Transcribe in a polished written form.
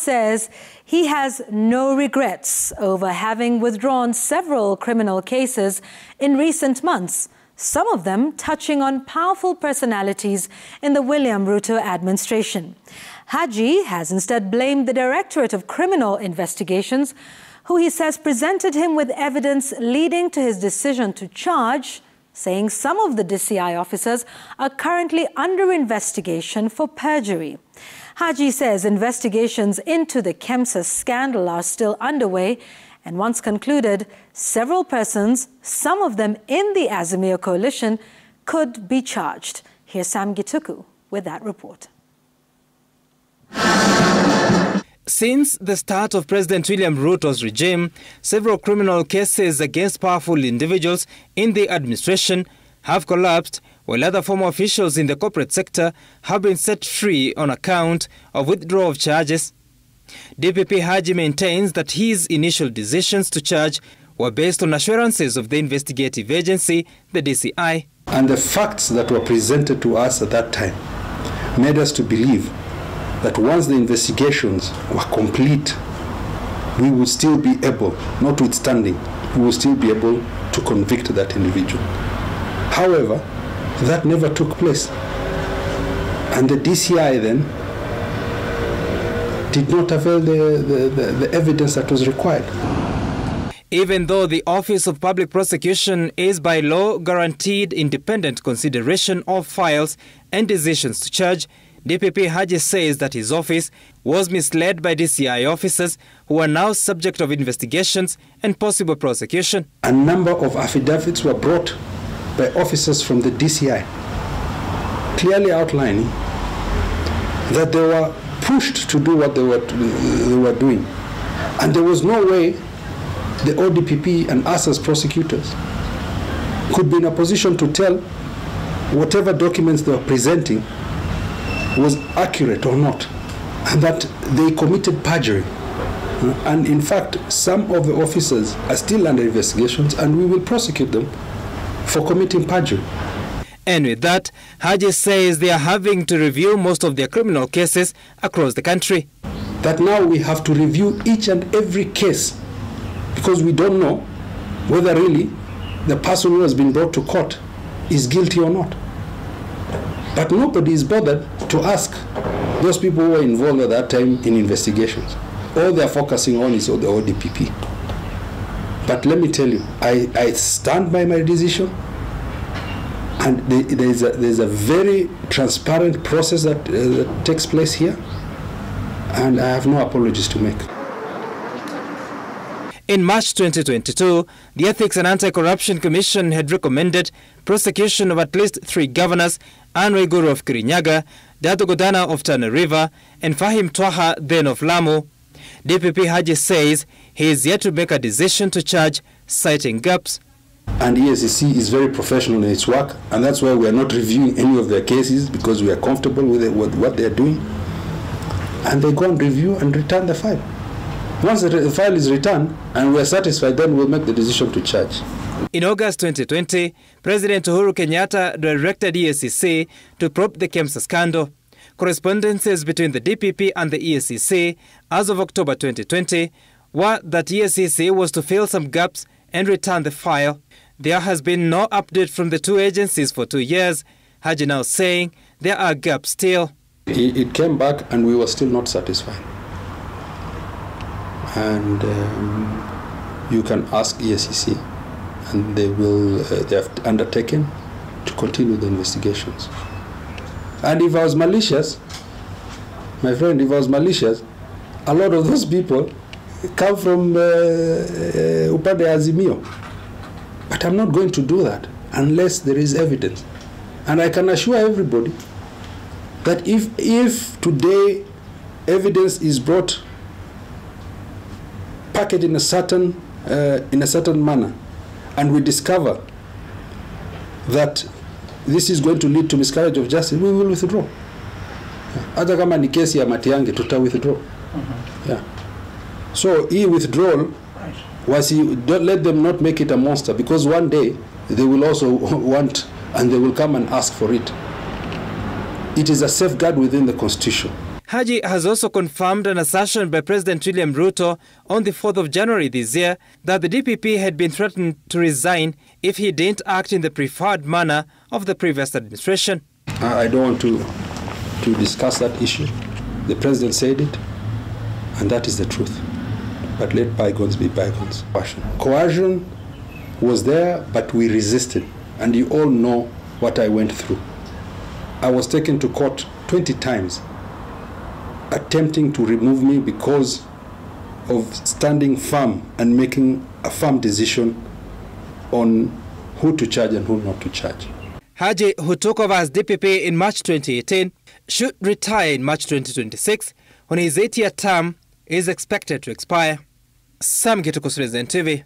says he has no regrets over having withdrawn several criminal cases in recent months, some of them touching on powerful personalities in the William Ruto administration. Haji has instead blamed the Directorate of Criminal Investigations, who he says presented him with evidence leading to his decision to charge, saying some of the DCI officers are currently under investigation for perjury. Haji says investigations into the KEMSA scandal are still underway, and once concluded, several persons, some of them in the Azimio coalition, could be charged. Here's Sam Gituku with that report. Since the start of President William Ruto's regime, several criminal cases against powerful individuals in the administration have collapsed, while other former officials in the corporate sector have been set free on account of withdrawal of charges. DPP Haji maintains that his initial decisions to charge were based on assurances of the investigative agency, the DCI. And the facts that were presented to us at that time made us to believe that once the investigations were complete, we would still be able, notwithstanding, we would still be able to convict that individual. However, that never took place. And the DCI then did not avail the evidence that was required. Even though the Office of Public Prosecution is by law guaranteed independent consideration of files and decisions to charge, DPP Haji says that his office was misled by DCI officers who are now subject of investigations and possible prosecution. A number of affidavits were brought by officers from the DCI, clearly outlining that they were pushed to do what they were doing. And there was no way the ODPP and us as prosecutors could be in a position to tell whatever documents they were presenting was accurate or not, and that they committed perjury. And in fact, some of the officers are still under investigations, and we will prosecute them for committing perjury. And with that, Haji says they are having to review most of their criminal cases across the country. That now we have to review each and every case, because we don't know whether really the person who has been brought to court is guilty or not. But nobody is bothered to ask those people who were involved at that time in investigations. All they are focusing on is the ODPP. But let me tell you, I stand by my decision, and there's a very transparent process that takes place here, and I have no apologies to make. In March 2022, the Ethics and Anti-Corruption Commission had recommended prosecution of at least 3 governors, Anne Waiguru of Kirinyaga, Dato Godana of Tana River, and Fahim Twaha, then of Lamu. DPP Haji says he is yet to make a decision to charge, citing gaps. And EACC is very professional in its work, and that's why we are not reviewing any of their cases, because we are comfortable with what they are doing. And they go and review and return the file. Once the file is returned and we are satisfied, then we'll make the decision to charge. In August 2020, President Uhuru Kenyatta directed EACC to probe the KEMSA scandal. Correspondences between the DPP and the EACC as of October 2020 were that EACC was to fill some gaps and return the file. There has been no update from the two agencies for 2 years. Haji now saying there are gaps still. It came back and we were still not satisfied. And you can ask EACC, and they have undertaken to continue the investigations. And if I was malicious, my friend, if I was malicious, a lot of those people come from Upande Azimio. But I'm not going to do that unless there is evidence. And I can assure everybody that if today evidence is brought, packaged in a certain manner, and we discover that this is going to lead to miscarriage of justice, we will withdraw. Hata kama ni kesi ya Matiang'i, tuta withdraw. Yeah. So withdrawal was, don't let them not make it a monster, because one day they will also want, and they will come and ask for it. It is a safeguard within the Constitution. Haji has also confirmed an assertion by President William Ruto on the 4th of January this year that the DPP had been threatened to resign if he didn't act in the preferred manner of the previous administration. I don't want to discuss that issue. The president said it, and that is the truth. But let bygones be bygones. Coercion was there, but we resisted. And you all know what I went through. I was taken to court 20 times, attempting to remove me because of standing firm and making a firm decision on who to charge and who not to charge. Haji, who took over as DPP in March 2018, should retire in March 2026 when his 8-year term is expected to expire. Sam Gituko, Citizen TV.